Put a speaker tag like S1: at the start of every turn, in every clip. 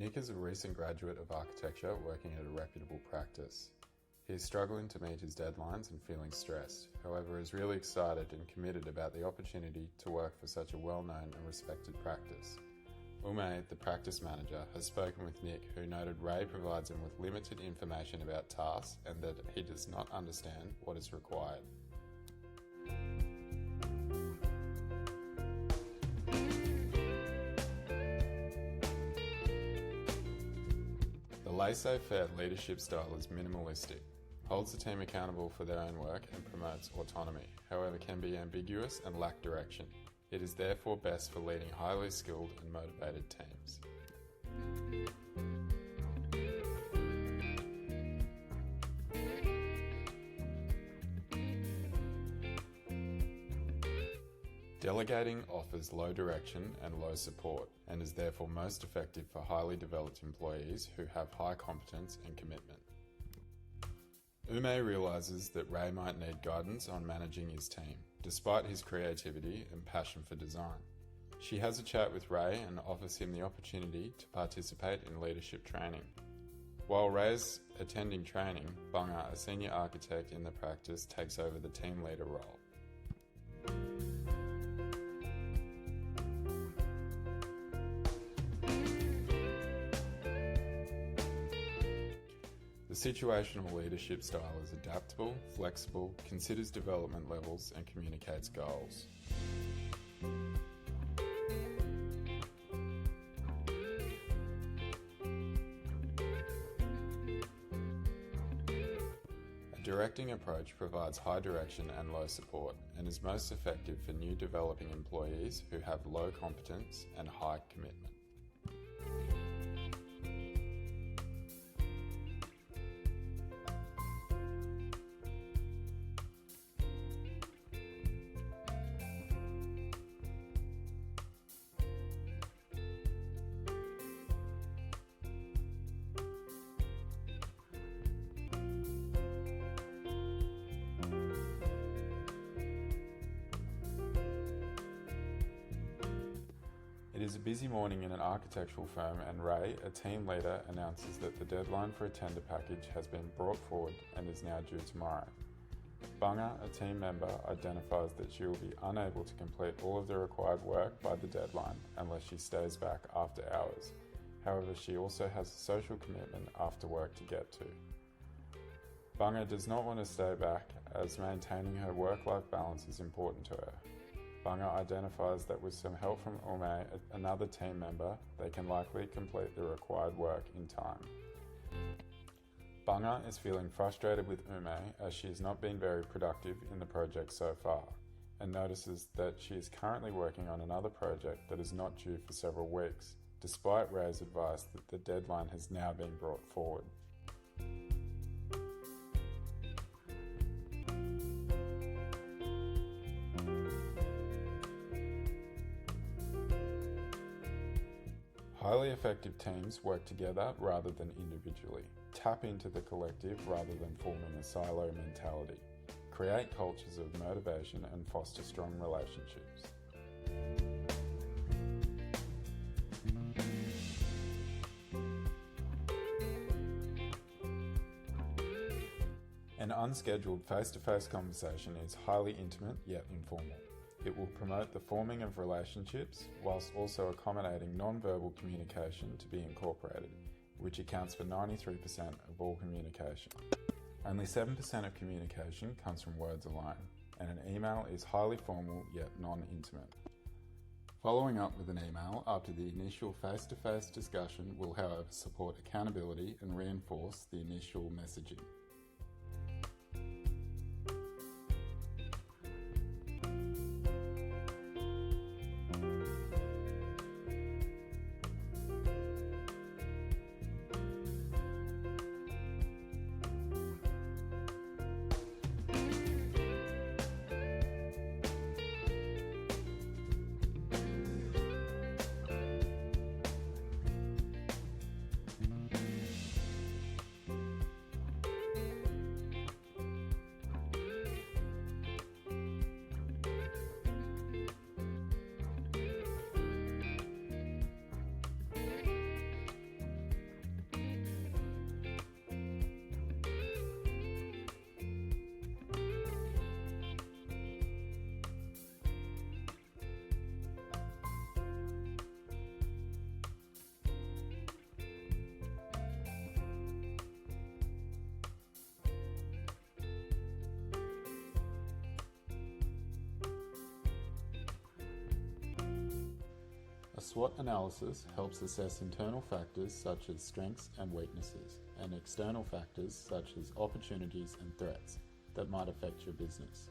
S1: Nick is a recent graduate of architecture working at a reputable practice. He is struggling to meet his deadlines and feeling stressed, however is really excited and committed about the opportunity to work for such a well-known and respected practice. Ume, the practice manager, has spoken with Nick, who noted Ray provides him with limited information about tasks and that he does not understand what is required. The laissez-faire leadership style is minimalistic, holds the team accountable for their own work and promotes autonomy, however can be ambiguous and lack direction. It is therefore best for leading highly skilled and motivated teams. Delegating offers low direction and low support, and is therefore most effective for highly developed employees who have high competence and commitment. Ume realises that Ray might need guidance on managing his team, despite his creativity and passion for design. She has a chat with Ray and offers him the opportunity to participate in leadership training. While Ray's attending training, Bunga, a senior architect in the practice, takes over the team leader role. The situational leadership style is adaptable, flexible, considers development levels and communicates goals. A directing approach provides high direction and low support and is most effective for new developing employees who have low competence and high commitment. It is a busy morning in an architectural firm and Ray, a team leader, announces that the deadline for a tender package has been brought forward and is now due tomorrow. Bunga, a team member, identifies that she will be unable to complete all of the required work by the deadline unless she stays back after hours. However, she also has a social commitment after work to get to. Bunga does not want to stay back as maintaining her work-life balance is important to her. Bunga identifies that with some help from Ume, another team member, they can likely complete the required work in time. Bunga is feeling frustrated with Ume as she has not been very productive in the project so far, and notices that she is currently working on another project that is not due for several weeks, despite Ray's advice that the deadline has now been brought forward. Highly effective teams work together rather than individually. Tap into the collective rather than forming a silo mentality. Create cultures of motivation and foster strong relationships. An unscheduled face-to-face conversation is highly intimate yet informal. It will promote the forming of relationships whilst also accommodating non-verbal communication to be incorporated, which accounts for 93% of all communication. Only 7% of communication comes from words alone, and an email is highly formal yet non-intimate. Following up with an email after the initial face-to-face discussion will, however, support accountability and reinforce the initial messaging. A SWOT analysis helps assess internal factors such as strengths and weaknesses, and external factors such as opportunities and threats that might affect your business.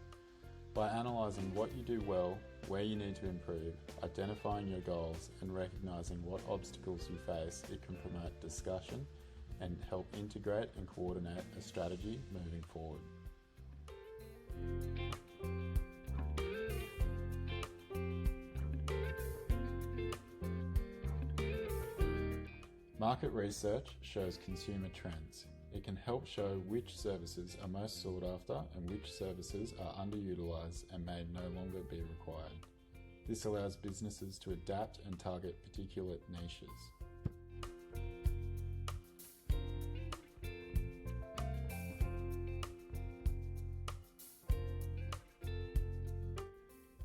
S1: By analysing what you do well, where you need to improve, identifying your goals, and recognising what obstacles you face, it can promote discussion and help integrate and coordinate a strategy moving forward. Market research shows consumer trends. It can help show which services are most sought after and which services are underutilised and may no longer be required. This allows businesses to adapt and target particular niches.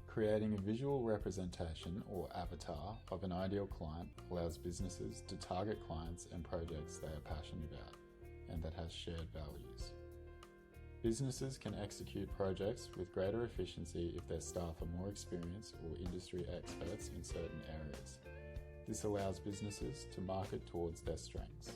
S1: Creating a visual representation or avatar of an ideal client allows businesses to target clients and projects they are passionate about and that has shared values. Businesses can execute projects with greater efficiency if their staff are more experienced or industry experts in certain areas. This allows businesses to market towards their strengths.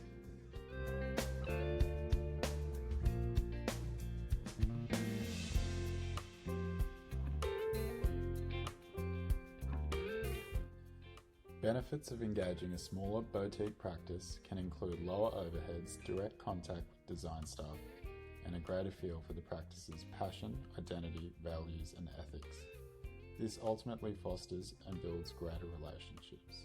S1: Benefits of engaging a smaller boutique practice can include lower overheads, direct contact with design staff, and a greater feel for the practice's passion, identity, values, and ethics. This ultimately fosters and builds greater relationships.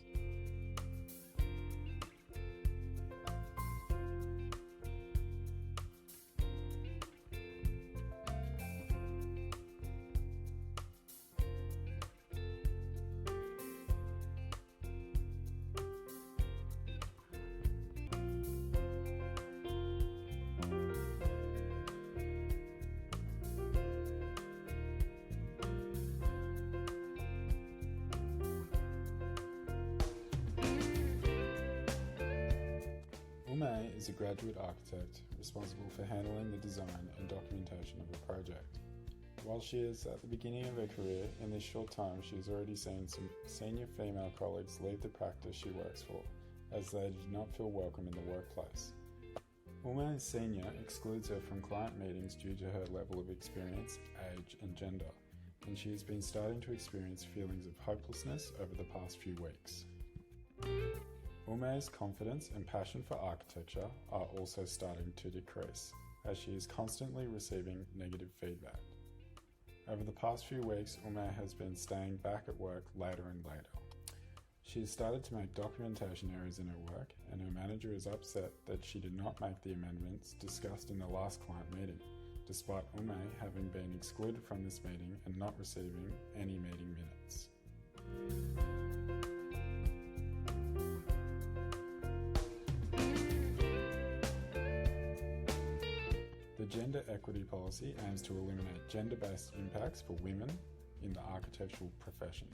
S1: Ume is a graduate architect responsible for handling the design and documentation of a project. While she is at the beginning of her career, in this short time she has already seen some senior female colleagues leave the practice she works for, as they did not feel welcome in the workplace. Ume's senior excludes her from client meetings due to her level of experience, age and gender, and she has been starting to experience feelings of hopelessness over the past few weeks. Ume's confidence and passion for architecture are also starting to decrease, as she is constantly receiving negative feedback. Over the past few weeks, Ume has been staying back at work later and later. She has started to make documentation errors in her work, and her manager is upset that she did not make the amendments discussed in the last client meeting, despite Ume having been excluded from this meeting and not receiving any meeting minutes. The gender equity policy aims to eliminate gender-based impacts for women in the architectural profession.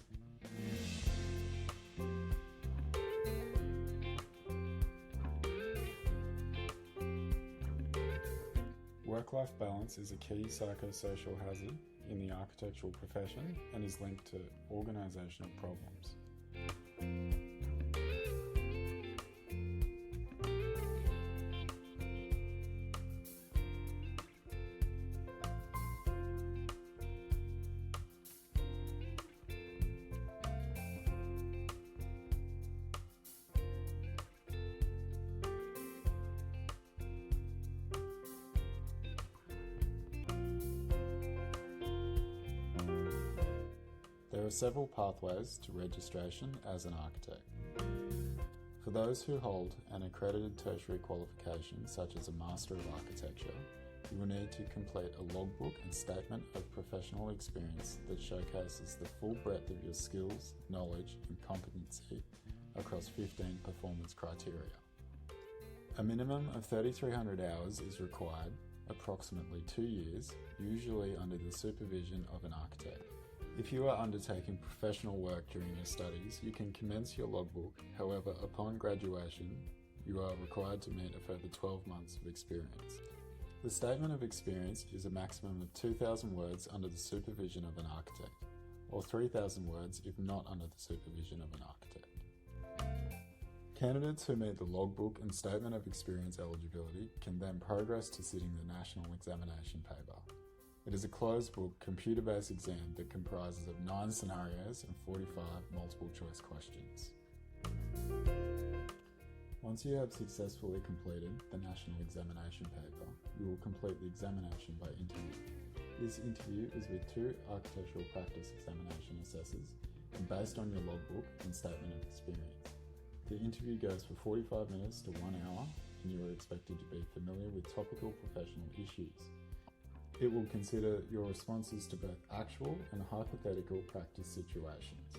S1: Work-life balance is a key psychosocial hazard in the architectural profession and is linked to organisational problems. There are several pathways to registration as an architect. For those who hold an accredited tertiary qualification, such as a Master of Architecture, you will need to complete a logbook and statement of professional experience that showcases the full breadth of your skills, knowledge, and competency across 15 performance criteria. A minimum of 3,300 hours is required, approximately 2 years, usually under the supervision of an architect. If you are undertaking professional work during your studies, you can commence your logbook. However, upon graduation, you are required to meet a further 12 months of experience. The statement of experience is a maximum of 2,000 words under the supervision of an architect, or 3,000 words if not under the supervision of an architect. Candidates who meet the logbook and statement of experience eligibility can then progress to sitting the national examination paper. It is a closed book, computer-based exam that comprises of 9 scenarios and 45 multiple choice questions. Once you have successfully completed the national examination paper, you will complete the examination by interview. This interview is with 2 architectural practice examination assessors and based on your logbook and statement of experience. The interview goes for 45 minutes to 1 hour and you are expected to be familiar with topical professional issues. It will consider your responses to both actual and hypothetical practice situations.